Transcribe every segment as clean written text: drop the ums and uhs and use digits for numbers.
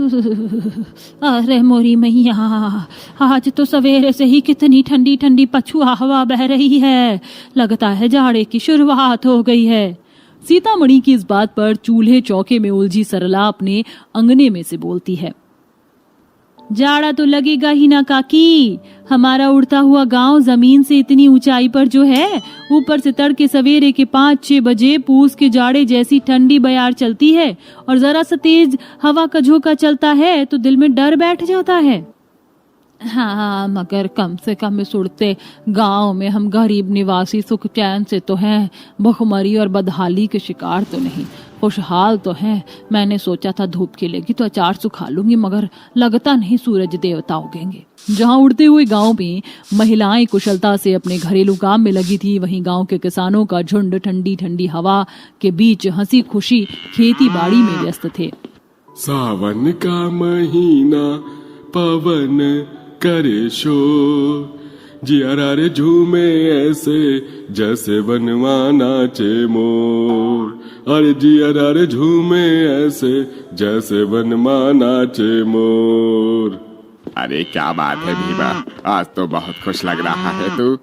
अरे मोरी मैया, आज तो सवेरे से ही कितनी ठंडी ठंडी पछुआ हवा बह रही है। लगता है जाड़े की शुरुआत हो गई है। सीतामढ़ी की इस बात पर चूल्हे चौके में उलझी सरला अपने अंगने में से बोलती है। जाड़ा तो लगेगा ही ना काकी। हमारा उड़ता हुआ गांव जमीन से इतनी ऊंचाई पर जो है, ऊपर से तड़के सवेरे के 5-6 बजे पूस के जाड़े जैसी ठंडी बयार चलती है और जरा सा तेज हवा का झोंका चलता है तो दिल में डर बैठ जाता है। हाँ, मगर कम से कम इस उड़ते गांव में हम गरीब निवासी सुख चैन से तो हैं, भुखमरी और बदहाली के शिकार तो नहीं, खुशहाल तो हैं। मैंने सोचा था धूप खिलेगी तो अचार सुखा लूंगी, मगर लगता नहीं सूरज देवता उगेंगे। जहां उड़ते हुए गांव में महिलाएं कुशलता से अपने घरेलू काम में लगी थी, वहीं गांव के किसानों का झुंड ठंडी ठंडी हवा के बीच हंसी खुशी खेती बाड़ी में व्यस्त थे। सावन का महीना पवन करे शोर, जियारा रे झूमे ऐसे जैसे वनवा नाचे मोर। अरे जियारा रे झूमे ऐसे जैसे वनवा नाचे मोर। अरे क्या बात है भीमा, आज तो बहुत खुश लग रहा है तू।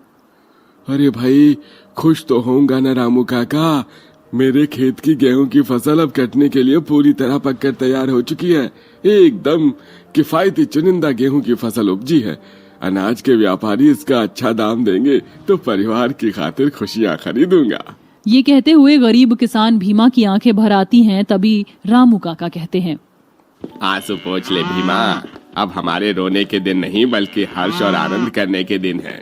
अरे भाई खुश तो होऊंगा ना रामू काका। मेरे खेत की गेहूं की फसल अब कटने के लिए पूरी तरह पककर तैयार हो चुकी है। एकदम किफायती चुनिंदा गेहूं की फसल उपजी है। अनाज के व्यापारी इसका अच्छा दाम देंगे तो परिवार की खातिर खुशियां खरीदूंगा। ये कहते हुए गरीब किसान भीमा की आंखें भर आती हैं। तभी रामू काका कहते हैं, आंसू पोंछ ले भीमा, अब हमारे रोने के दिन नहीं बल्कि हर्ष और आनंद करने के दिन है।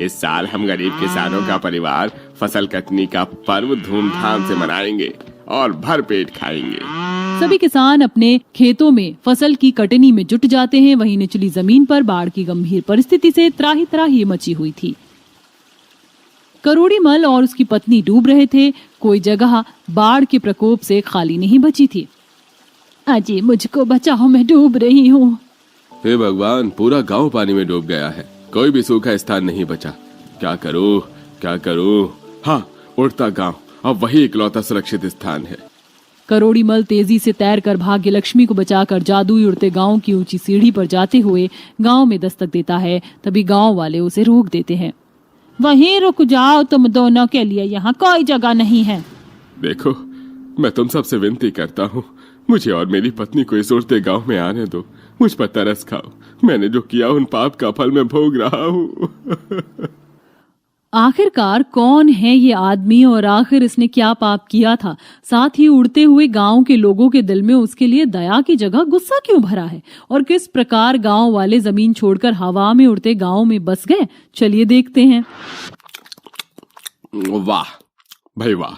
इस साल हम गरीब किसानों का परिवार फसल कटनी का पर्व धूमधाम से मनाएंगे और भर पेट खाएंगे। सभी किसान अपने खेतों में फसल की कटनी में जुट जाते हैं। वहीं निचली जमीन पर बाढ़ की गंभीर परिस्थिति से त्राही त्राही मची हुई थी। करोड़ी मल और उसकी पत्नी डूब रहे थे। कोई जगह बाढ़ के प्रकोप से खाली नहीं बची थी। अजी मुझको बचाओ, मैं डूब रही हूँ। हे भगवान, पूरा गांव पानी में डूब गया है, कोई भी सूखा स्थान नहीं बचा। क्या करूं क्या करूं? हाँ, उड़ता गांव अब वही इकलौता सुरक्षित स्थान है। करोड़ी मल तेजी से तैरकर भाग्य लक्ष्मी को बचाकर जादुई उड़ते गांव की ऊंची सीढ़ी पर जाते हुए गांव में दस्तक देता है। तभी गांव वाले उसे रोक देते हैं। वहीं रुक जाओ, तुम दोनों के लिए यहाँ कोई जगह नहीं है। देखो, मैं तुम सबसे विनती करता हूँ, मुझे और मेरी पत्नी को इस उड़ते गांव में आने दो। मुझ पर तरस खाओ। मैंने जो किया उन पाप का फल मैं भोग रहा हूँ। आखिरकार कौन है ये आदमी और आखिर इसने क्या पाप किया था? साथ ही उड़ते हुए गांव के लोगों के दिल में उसके लिए दया की जगह गुस्सा क्यों भरा है? और किस प्रकार गांव वाले जमीन छोड़कर हवा में उड़ते गांव में बस गए? चलिए देखते हैं। वाह भाई वाह,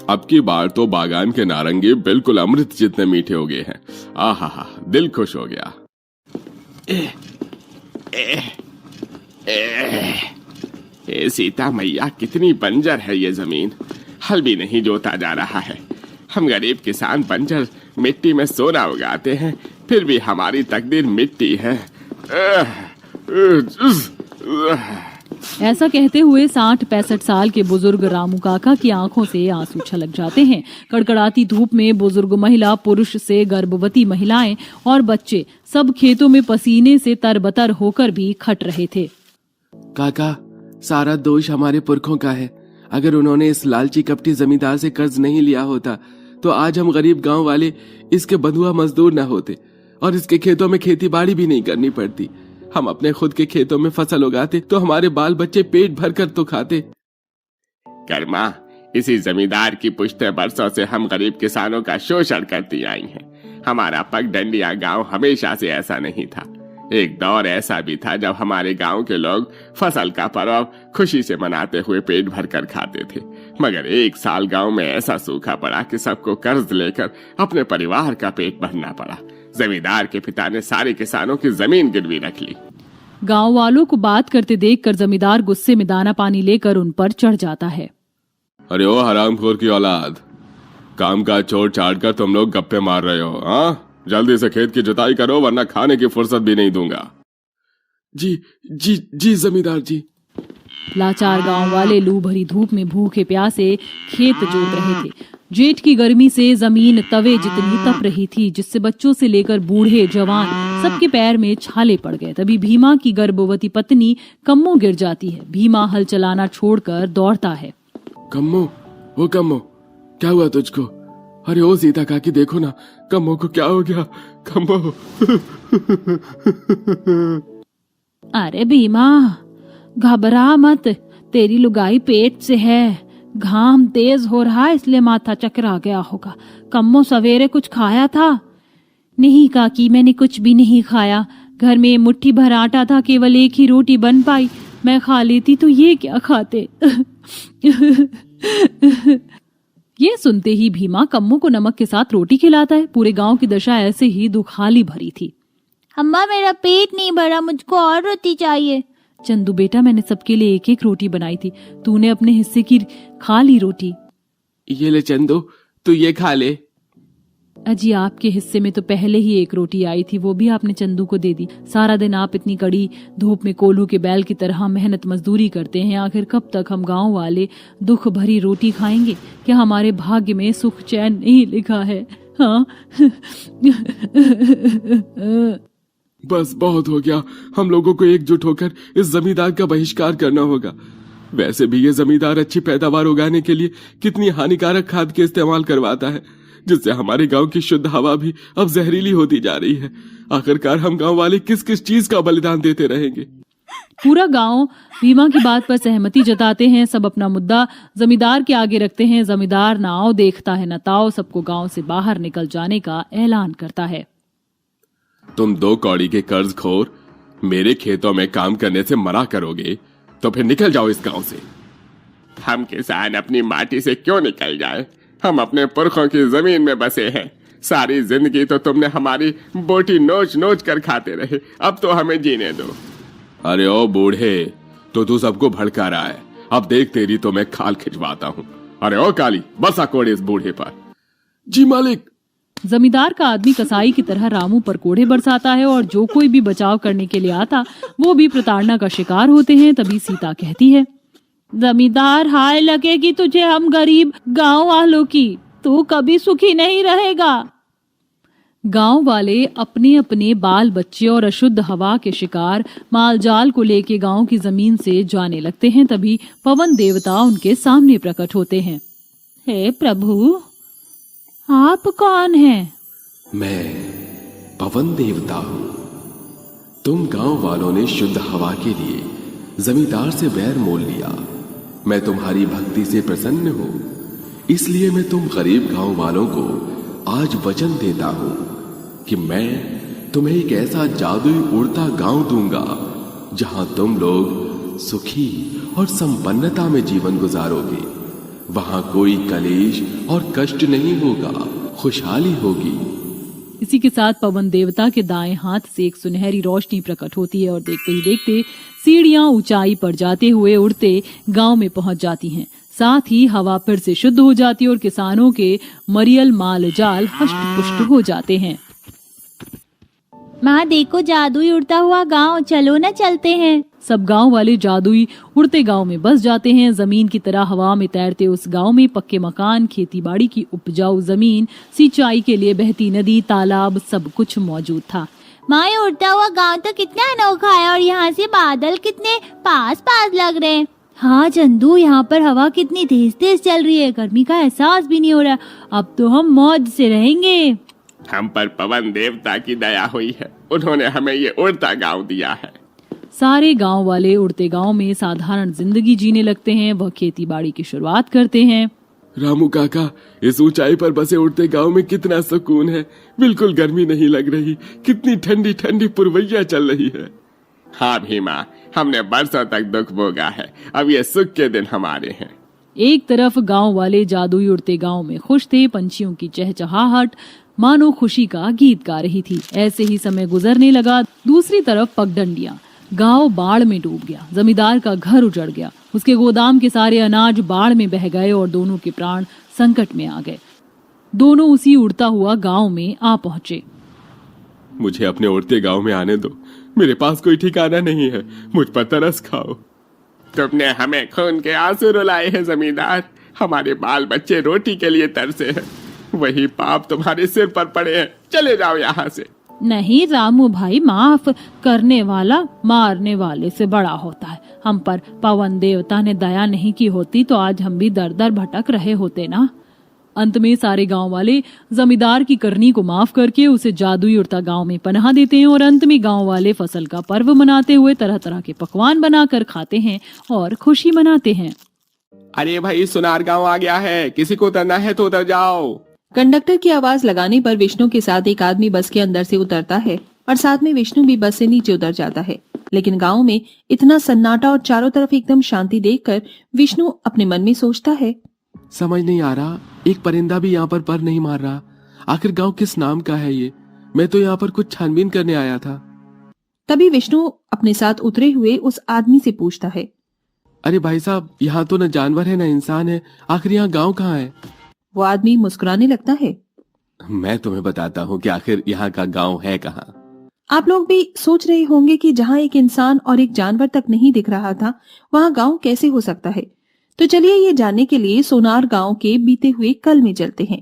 अब की बार तो बागान के नारंगी बिल्कुल अमृत जितने मीठे हो गए हैं। आहा, दिल खुश हो गया। सीता मैया, कितनी बंजर है ये जमीन, हल भी नहीं जोता जा रहा है। हम गरीब किसान बंजर मिट्टी में सोना उगाते हैं, फिर भी हमारी तकदीर मिट्टी है। ऐसा कहते हुए 60-65 साल के बुजुर्ग रामू काका की आंखों से आंसू छलक जाते हैं। कड़कड़ाती धूप में बुजुर्ग महिला, पुरुष से गर्भवती महिलाएं और बच्चे सब खेतों में पसीने से तरबतर होकर भी खट रहे थे। काका, सारा दोष हमारे पुरखों का है। अगर उन्होंने इस लालची कपटी जमींदार से कर्ज नहीं लिया होता तो आज हम गरीब गांव वाले इसके बंधुआ मजदूर न होते और इसके खेतों में खेती बाड़ी भी नहीं करनी पड़ती। हम अपने खुद के खेतों में फसल उगाते तो हमारे बाल बच्चे पेट भर कर तो खाते। कर्मा, इसी जमींदार की पुश्ते बरसों से हम गरीब किसानों का शोषण करती आई हैं। हमारा पगडंडिया गांव हमेशा से ऐसा नहीं था। एक दौर ऐसा भी था जब हमारे गांव के लोग फसल का पर्व खुशी से मनाते हुए पेट भर कर खाते थे। मगर एक साल गांव में ऐसा सूखा पड़ा कि सबको कर्ज लेकर अपने परिवार का पेट भरना पड़ा। जमींदार के पिता ने सारे किसानों की जमीन गिरवी रख ली। गांव वालों को बात करते देखकर जमींदार गुस्से में दाना पानी लेकर उन पर चढ़ जाता है। अरे ओ हरामखोर की औलाद, काम का छोड़ छाड़ कर तुम लोग गप्पे मार रहे हो? हाँ, जल्दी से खेत की जुताई करो वरना खाने की फुर्सत भी नहीं दूंगा। जी जी जी जमींदार जी। लाचार गांव वाले लू भरी धूप में भूखे प्यासे खेत जोत रहे थे। जेठ की गर्मी से जमीन तवे जितनी तप रही थी, जिससे बच्चों से लेकर बूढ़े जवान सबके पैर में छाले पड़ गए। तभी भीमा की गर्भवती पत्नी कम्मो गिर जाती है। भीमा हल चलाना छोड़कर दौड़ता है। कम्मो, वो कम्मो, क्या हुआ तुझको? अरे ओ सीता काकी, देखो ना कम्मो को क्या हो गया। कम्मो। अरे भीमा, घबरा मत, तेरी लुगाई पेट से है। घाम तेज हो रहा है इसलिए माथा चकरा गया होगा। कम्मो सवेरे कुछ खाया था? नहीं काकी, मैंने कुछ भी नहीं खाया। घर में मुट्ठी भर आटा था, केवल एक ही रोटी बन पाई। मैं खा लेती तो ये क्या खाते। ये सुनते ही भीमा कम्मो को नमक के साथ रोटी खिलाता है। पूरे गांव की दशा ऐसे ही दुखाली भरी थी। अम्मा, मेरा पेट नहीं भरा, मुझको और रोटी चाहिए। चंदू बेटा, मैंने सबके लिए एक एक रोटी बनाई थी, तूने अपने हिस्से की खा ली रोटी। ये ले चंदू, तू ये खा ले। अजी, आपके हिस्से में तो पहले ही एक रोटी आई थी, वो भी आपने चंदू को दे दी। सारा दिन आप इतनी कड़ी धूप में कोल्हू के बैल की तरह मेहनत मजदूरी करते हैं। आखिर कब तक हम गांव वाले दुख भरी रोटी खाएंगे? क्या हमारे भाग्य में सुख चैन नहीं लिखा है? हाँ। बस बहुत हो गया, हम लोगों को एकजुट होकर इस जमींदार का बहिष्कार करना होगा। वैसे भी ये जमींदार अच्छी पैदावार उगाने के लिए कितनी हानिकारक खाद के इस्तेमाल करवाता है, जिससे हमारे गांव की शुद्ध हवा भी अब जहरीली होती जा रही है। आखिरकार हम गांव वाले किस किस चीज का बलिदान देते रहेंगे? पूरा गांव भीमा की बात पर सहमति जताते हैं। सब अपना मुद्दा जमींदार के आगे रखते हैं। जमींदार ना आओ देखता है न ताओ, सबको गांव से बाहर निकल जाने का ऐलान करता है। तुम 2 कौड़ी के कर्जखोर मेरे खेतों में काम करने से मना करोगे तो फिर निकल जाओ इस गांव से। हम किसान अपनी माटी से क्यों निकल जाए? हम अपने पुरखों की जमीन में बसे हैं। सारी जिंदगी तो तुमने हमारी बोटी नोच नोच कर खाते रहे, अब तो हमें जीने दो। अरे ओ बूढ़े, तो तू सबको भड़का रहा है। अब देख तेरी तो मैं खाल खिंचवाता हूँ। अरे ओ काली, बसा कोड़े इस बूढ़े पर। जी मालिक। जमींदार का आदमी कसाई की तरह रामू पर कोड़े बरसाता है और जो कोई भी बचाव करने के लिए आता वो भी प्रताड़ना का शिकार होते हैं। तभी सीता कहती है, जमींदार, हाय लगेगी तुझे हम गरीब गांव वालों की, तू कभी सुखी नहीं रहेगा। गांव वाले अपने अपने बाल बच्चे और अशुद्ध हवा के शिकार माल जाल को लेके गांव की जमीन से जाने लगते हैं। तभी पवन देवता उनके सामने प्रकट होते हैं। हे प्रभु, आप कौन हैं? मैं पवन देवता हूँ। तुम गांव वालों ने शुद्ध हवा के लिए जमींदार से बैर मोल लिया। मैं तुम्हारी भक्ति से प्रसन्न हूँ, इसलिए मैं तुम गरीब गांव वालों को आज वचन देता हूँ कि मैं तुम्हें एक ऐसा जादुई उड़ता गांव दूंगा जहां तुम लोग सुखी और संपन्नता में जीवन गुजारोगे। वहां कोई कलेश और कष्ट नहीं होगा, खुशहाली होगी। इसी के साथ पवन देवता के दाएं हाथ से एक सुनहरी रोशनी प्रकट होती है और देखते ही देखते सीढ़ियां ऊंचाई पर जाते हुए उड़ते गांव में पहुंच जाती हैं। साथ ही हवा फिर से शुद्ध हो जाती है और किसानों के मरियल माल जाल हष्ट पुष्ट हो जाते हैं। माँ देखो, जादुई उड़ता हुआ गांव, चलो ना चलते हैं। सब गांव वाले जादुई उड़ते गांव में बस जाते हैं। जमीन की तरह हवा में तैरते उस गांव में पक्के मकान, खेतीबाड़ी की उपजाऊ जमीन, सिंचाई के लिए बहती नदी, तालाब, सब कुछ मौजूद था। माँ, ये उड़ता हुआ गांव तो कितना अनोखा है और यहाँ से बादल कितने पास पास लग रहे हैं। हाँ चंदू, यहाँ पर हवा कितनी तेज तेज चल रही है, गर्मी का एहसास भी नहीं हो रहा। अब तो हम मौज से रहेंगे। हम पर पवन देवता की दया हुई है, उन्होंने हमें ये उड़ता गांव दिया है। सारे गांव वाले उड़ते गांव में साधारण जिंदगी जीने लगते हैं। वह खेती बाड़ी की शुरुआत करते हैं। रामू काका, इस ऊंचाई पर बसे उड़ते गांव में कितना सुकून है, बिल्कुल गर्मी नहीं लग रही, कितनी ठंडी ठंडी पुरवैया चल रही है। हाँ भीमा, हमने बरसों तक दुख भोगा है, अब ये सुख के दिन हमारे हैं। एक तरफ गांव वाले जादुई उड़ते गांव में खुश थे, पंछियों की चहचहाहट मानो खुशी का गीत गा रही थी। ऐसे ही समय गुजरने लगा। दूसरी तरफ पगडंडियां, गांव बाढ़ में डूब गया। जमींदार का घर उजड़ गया, उसके गोदाम के सारे अनाज बाढ़ में बह गए और दोनों के प्राण संकट में आ गए। दोनों उसी उड़ता हुआ गांव में आ पहुंचे। मुझे अपने उड़ते गांव में आने दो, मेरे पास कोई ठिकाना नहीं है, मुझ पर तरस खाओ। तुमने हमें खून के आंसू रुलाए हैं जमींदार, हमारे बाल बच्चे रोटी के लिए तरसे हैं। वही पाप तुम्हारे सिर पर पड़े हैं। चले जाओ यहाँ से। नहीं रामू भाई, माफ करने वाला मारने वाले से बड़ा होता है। हम पर पवन देवता ने दया नहीं की होती तो आज हम भी दर दर भटक रहे होते ना। अंत में सारे गांव वाले जमींदार की करनी को माफ करके उसे जादुई उड़ता गांव में पनाह देते हैं और अंत में गांव वाले फसल का पर्व मनाते हुए तरह तरह के पकवान बनाकर खाते हैं और खुशी मनाते हैं। अरे भाई, सुनार गांव आ गया है, किसी को उतरना है तो उतर जाओ। कंडक्टर की आवाज लगाने पर विष्णु के साथ एक आदमी बस के अंदर से उतरता है और साथ में विष्णु भी बस से नीचे उतर जाता है। लेकिन गांव में इतना सन्नाटा और चारों तरफ एकदम शांति देखकर विष्णु अपने मन में सोचता है, समझ नहीं आ रहा, एक परिंदा भी यहाँ पर नहीं मार रहा। आखिर गांव किस नाम का है ये? मैं तो यहाँ पर कुछ छानबीन करने आया था। तभी विष्णु अपने साथ उतरे हुए उस आदमी से पूछता है, अरे भाई साहब, यहाँ तो न जानवर है न इंसान है, आखिर यहाँ गांव कहाँ है? वो आदमी मुस्कुराने लगता है, मैं तुम्हें बताता हूँ कि आखिर यहाँ का गांव है कहाँ। आप लोग भी सोच रहे होंगे कि जहाँ एक इंसान और एक जानवर तक नहीं दिख रहा था वहाँ गांव कैसे हो सकता है। तो चलिए ये जानने के लिए सोनार गांव के बीते हुए कल में चलते हैं।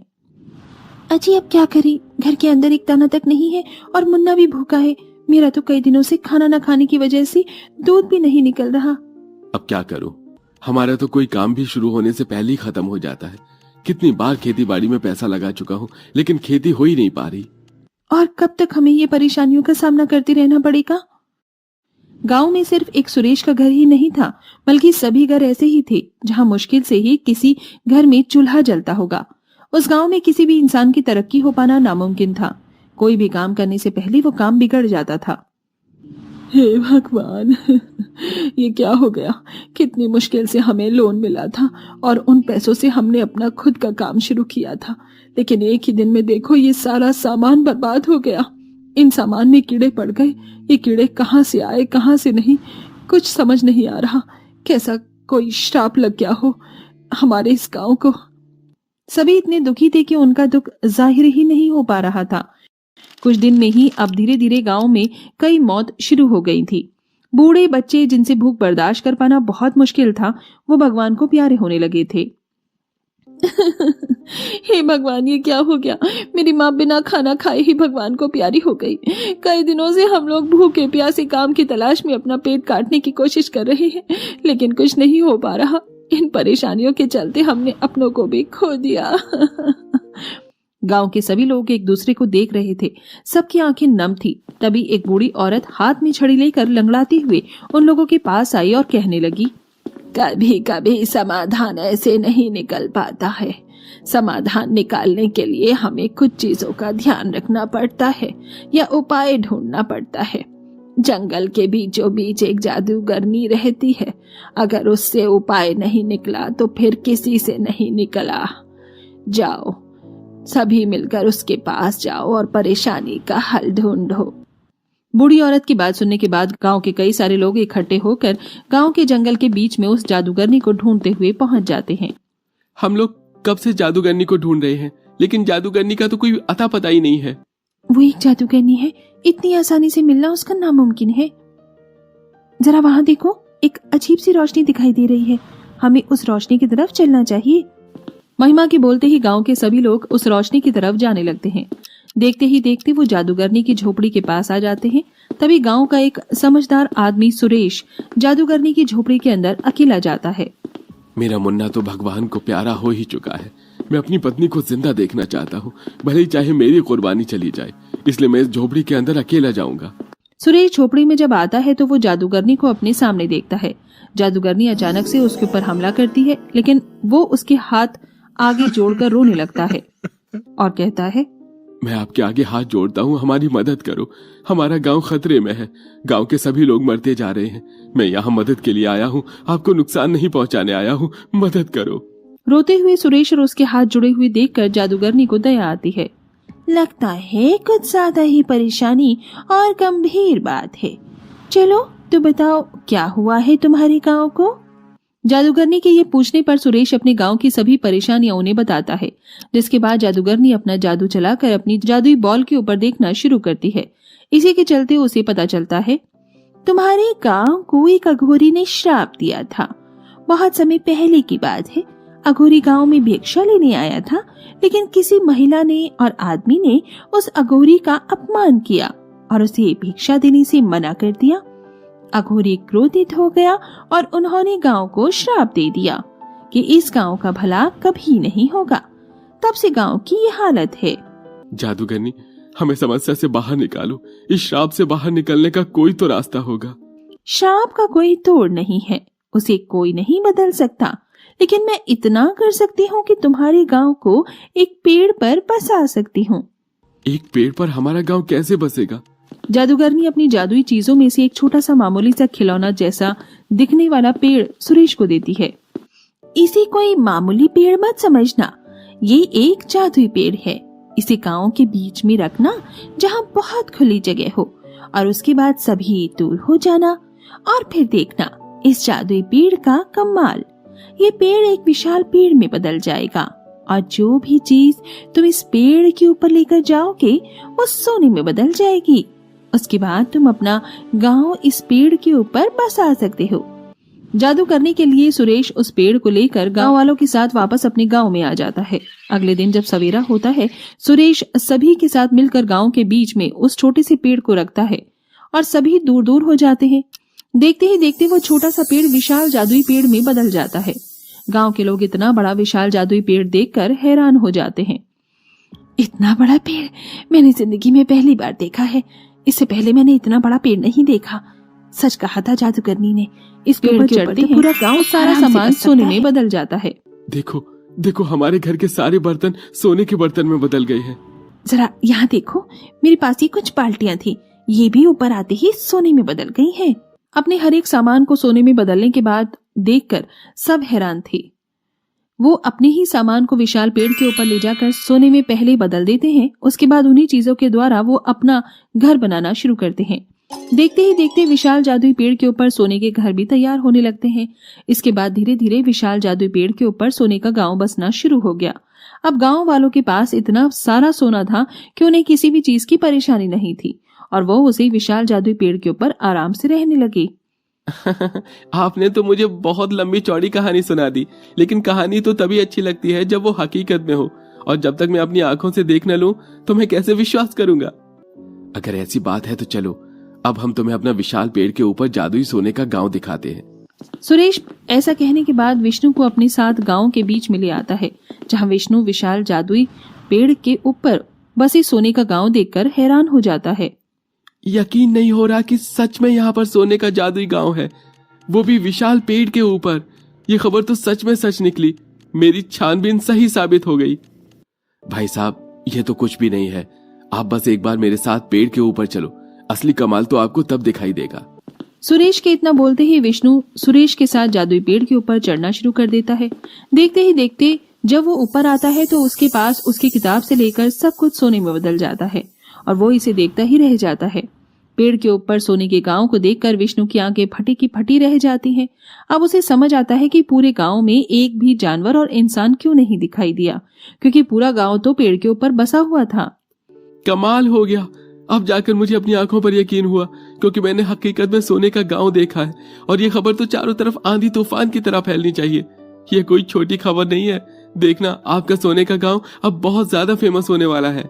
अजी अब क्या करें, घर के अंदर एक दाना तक नहीं है और मुन्ना भी भूखा है। मेरा तो कई दिनों से खाना न खाने की वजह से दूध भी नहीं निकल रहा। अब क्या करूं? हमारा तो कोई काम भी शुरू होने से पहले ही खत्म हो जाता है। कितनी बार खेती बाड़ी में पैसा लगा चुका हूँ लेकिन खेती हो ही नहीं पा रही। और कब तक हमें ये परेशानियों का सामना करते रहना पड़ेगा? गांव में सिर्फ एक सुरेश का घर ही नहीं था, बल्कि सभी घर ऐसे ही थे जहां मुश्किल से ही किसी घर में चूल्हा जलता होगा। उस गांव में किसी भी इंसान की तरक्की हो पाना नामुमकिन था। कोई भी काम करने से पहले वो काम बिगड़ जाता था। हे भगवान, ये क्या हो गया? कितनी मुश्किल से हमें लोन मिला था और उन पैसों से हमने अपना खुद का काम शुरू किया था, लेकिन एक ही दिन में देखो ये सारा सामान बर्बाद हो गया। इन सामान में कीड़े पड़ गए। ये कीड़े कहाँ से आए कहाँ से नहीं, कुछ समझ नहीं आ रहा। कैसा कोई श्राप लग गया हो हमारे इस गांव को। सभी इतने दुखी थे कि उनका दुख जाहिर ही नहीं हो पा रहा था। कुछ दिन में ही अब धीरे धीरे गांव में कई मौत शुरू हो गई थी। बूढ़े बच्चे जिनसे भूख बर्दाश्त कर पाना बहुत मुश्किल था, वो भगवान को प्यारे होने लगे थे। हे भगवान, ये क्या हो गया? मेरी माँ बिना खाना खाए ही भगवान को प्यारी हो गई। कई दिनों से हम लोग भूखे प्यासे काम की तलाश में अपना पेट काटने की कोशिश कर रहे हैं, लेकिन कुछ नहीं हो पा रहा। इन परेशानियों के चलते हमने अपनों को भी खो दिया। गांव के सभी लोग एक दूसरे को देख रहे थे। सबकी आंखें नम थी। तभी एक बूढ़ी औरत हाथ में छड़ी लेकर लंगड़ाते हुए उन लोगों के पास आई और कहने लगी, कभी कभी समाधान ऐसे नहीं निकल पाता है। समाधान निकालने के लिए हमें कुछ चीजों का ध्यान रखना पड़ता है या उपाय ढूंढना पड़ता है। जंगल के बीचों बीच एक जादूगरनी रहती है। अगर उससे उपाय नहीं निकला तो फिर किसी से नहीं निकला। जाओ, सभी मिलकर उसके पास जाओ और परेशानी का हल ढूंढो। बूढ़ी औरत की बात सुनने के बाद गांव के कई सारे लोग इकट्ठे होकर गांव के जंगल के बीच में उस जादूगरनी को ढूंढते हुए पहुंच जाते हैं। हम लोग कब से जादूगरनी को ढूंढ रहे हैं, लेकिन जादूगरनी का तो कोई अता पता ही नहीं है। वो एक जादूगरनी है, इतनी आसानी से मिलना उसका नामुमकिन है। जरा वहां देखो, एक अजीब सी रोशनी दिखाई दे रही है। हमें उस रोशनी की तरफ चलना चाहिए। महिमा के बोलते ही गांव के सभी लोग उस रोशनी की तरफ जाने लगते हैं। देखते ही देखते वो जादूगरनी की झोपड़ी के पास आ जाते हैं। तभी गांव का एक समझदार आदमी सुरेश जादूगरनी की झोपड़ी के अंदर अकेला जाता है। मेरा मुन्ना तो भगवान को प्यारा हो ही चुका है। मैं अपनी पत्नी को जिंदा देखना चाहता हूँ, भले ही चाहे मेरी कुर्बानी चली जाए, इसलिए मैं इस झोपड़ी के अंदर अकेला जाऊंगा। सुरेश झोपड़ी में जब आता है तो वो जादूगरनी को अपने सामने देखता है। जादूगरनी अचानक से उसके ऊपर हमला करती है, लेकिन वो उसके हाथ आगे जोड़कर रोने लगता है और कहता है, मैं आपके आगे हाथ जोड़ता हूँ, हमारी मदद करो। हमारा गांव खतरे में है। गांव के सभी लोग मरते जा रहे हैं। मैं यहाँ मदद के लिए आया हूँ, आपको नुकसान नहीं पहुँचाने आया हूँ, मदद करो। रोते हुए सुरेश और उसके हाथ जुड़े हुए देखकर जादूगरनी को दया आती है। लगता है कुछ ज्यादा ही परेशानी और गंभीर बात है। चलो तो बताओ, क्या हुआ है तुम्हारे गांव को? जादूगरनी के ये पूछने पर सुरेश अपने गांव की सभी परेशानियां उन्हें बताता है, जिसके बाद जादूगरनी अपना जादू चलाकर अपनी जादुई बॉल के ऊपर देखना शुरू करती है। इसी के चलते उसे पता चलता है, तुम्हारे गांव को एक अघोरी ने श्राप दिया था। बहुत समय पहले की बात है। अघोरी गांव में भिक्षा लेने आया था, लेकिन किसी महिला ने और आदमी ने उस अघोरी का अपमान किया और उसे भिक्षा देने से मना कर दिया। अघोरी क्रोधित हो गया और उन्होंने गांव को श्राप दे दिया कि इस गांव का भला कभी नहीं होगा। तब से गांव की ये हालत है। जादूगरनी, हमें समस्या से बाहर निकालो। इस श्राप से बाहर निकलने का कोई तो रास्ता होगा। श्राप का कोई तोड़ नहीं है, उसे कोई नहीं बदल सकता, लेकिन मैं इतना कर सकती हूँ कि तुम्हारे गांव को एक पेड़ पर बसा सकती हूँ। एक पेड़ पर हमारा गांव कैसे बसेगा? जादूगरनी अपनी जादुई चीजों में से एक छोटा सा मामूली सा खिलौना जैसा दिखने वाला पेड़ सुरेश को देती है। इसे कोई मामूली पेड़ मत समझना, ये एक जादुई पेड़ है। इसे गांव के बीच में रखना जहाँ बहुत खुली जगह हो, और उसके बाद सभी दूर हो जाना, और फिर देखना इस जादुई पेड़ का कमाल। ये पेड़ एक विशाल पेड़ में बदल जाएगा, और जो भी चीज तुम इस पेड़ के ऊपर लेकर जाओगे वो सोने में बदल जाएगी। उसके बाद तुम अपना गांव इस पेड़ के ऊपर बसा सकते हो। जादू करने के लिए सुरेश उस पेड़ को लेकर गांव वालों के साथ वापस अपने गांव में आ जाता है। अगले दिन जब सवेरा होता है, सुरेश सभी के साथ मिलकर गांव के बीच में उस छोटे से पेड़ को रखता है और सभी दूर दूर हो जाते हैं। देखते ही देखते वो छोटा सा पेड़ विशाल जादुई पेड़ में बदल जाता है। गांव के लोग इतना बड़ा विशाल जादुई पेड़ देखकर हैरान हो जाते हैं। इतना बड़ा पेड़ मैंने जिंदगी में पहली बार देखा है। इससे पहले मैंने इतना बड़ा पेड़ नहीं देखा। सच कहा था जादूगरनी ने। इस पेड़ के चढ़ते पूरा गांव सारा सामान सोने में बदल जाता है। देखो देखो, हमारे घर के सारे बर्तन सोने के बर्तन में बदल गए हैं। जरा यहाँ देखो, मेरे पास ही कुछ बाल्टियां थी, ये भी ऊपर आते ही सोने में बदल गई हैं। अपने हर एक सामान को सोने में बदलने के बाद देखकर सब हैरान थे। वो अपने ही सामान को विशाल पेड़ के ऊपर ले जाकर सोने में पहले बदल देते हैं। उसके बाद उन्हीं चीजों के द्वारा वो अपना घर बनाना शुरू करते हैं। देखते ही देखते विशाल जादुई पेड़ के ऊपर सोने के घर भी तैयार होने लगते हैं। इसके बाद धीरे धीरे विशाल जादुई पेड़ के ऊपर सोने का गांव बसना शुरू हो गया। अब गांव वालों के पास इतना सारा सोना था कि उन्हें किसी भी चीज की परेशानी नहीं थी, और वो उसी विशाल जादुई पेड़ के ऊपर आराम से रहने लगे। आपने तो मुझे बहुत लंबी चौड़ी कहानी सुना दी, लेकिन कहानी तो तभी अच्छी लगती है जब वो हकीकत में हो, और जब तक मैं अपनी आंखों से देख न लूं तो मैं कैसे विश्वास करूंगा। अगर ऐसी बात है तो चलो, अब हम तुम्हें अपना विशाल पेड़ के ऊपर जादुई सोने का गांव दिखाते हैं। सुरेश ऐसा कहने के बाद विष्णु को अपने साथ गांव के बीच में ले आता है, जहां विष्णु विशाल जादुई पेड़ के ऊपर बसे सोने का गांव देखकर हैरान हो जाता है। यकीन नहीं हो रहा कि सच में यहाँ पर सोने का जादुई गांव है, वो भी विशाल पेड़ के ऊपर। ये खबर तो सच में सच निकली। मेरी छानबीन सही साबित हो गई। भाई साहब, ये तो कुछ भी नहीं है। आप बस एक बार मेरे साथ पेड़ के ऊपर चलो, असली कमाल तो आपको तब दिखाई देगा। सुरेश के इतना बोलते ही विष्णु सुरेश के साथ जादुई पेड़ के ऊपर चढ़ना शुरू कर देता है। देखते ही देखते जब वो ऊपर आता है तो उसके पास उसकी किताब से लेकर सब कुछ सोने में बदल जाता है, और वो इसे देखता ही रह जाता है। पेड़ के ऊपर सोने के गांव को देखकर विष्णु की आंखें फटी की फटी रह जाती हैं। अब उसे समझ आता है कि पूरे गांव में एक भी जानवर और इंसान क्यों नहीं दिखाई दिया, क्योंकि पूरा गांव तो पेड़ के ऊपर बसा हुआ था। कमाल हो गया। अब जाकर मुझे अपनी आंखों पर यकीन हुआ, क्योंकि मैंने हकीकत में सोने का गांव देखा है, और ये खबर तो चारों तरफ आंधी तूफान की तरह फैलनी चाहिए। ये कोई छोटी खबर नहीं है। देखना, आपका सोने का गांव अब बहुत ज्यादा फेमस होने वाला है।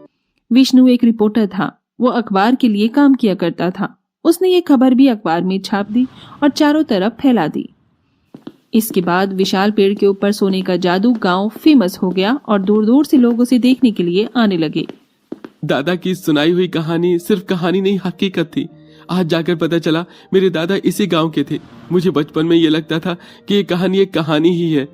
विष्णु एक रिपोर्टर था। वो अखबार के लिए काम किया करता था। उसने ये खबर भी अखबार में छाप दी और चारों तरफ फैला दी। इसके बाद विशाल पेड़ के ऊपर सोने का जादू गांव फेमस हो गया, और दूर दूर से लोग उसे देखने के लिए आने लगे। दादा की सुनाई हुई कहानी सिर्फ कहानी नहीं, हकीकत थी। आज जाकर पता चला मेरे दादा इसी गांव के थे। मुझे बचपन में ये लगता था कि ये कहानी एक कहानी ही है,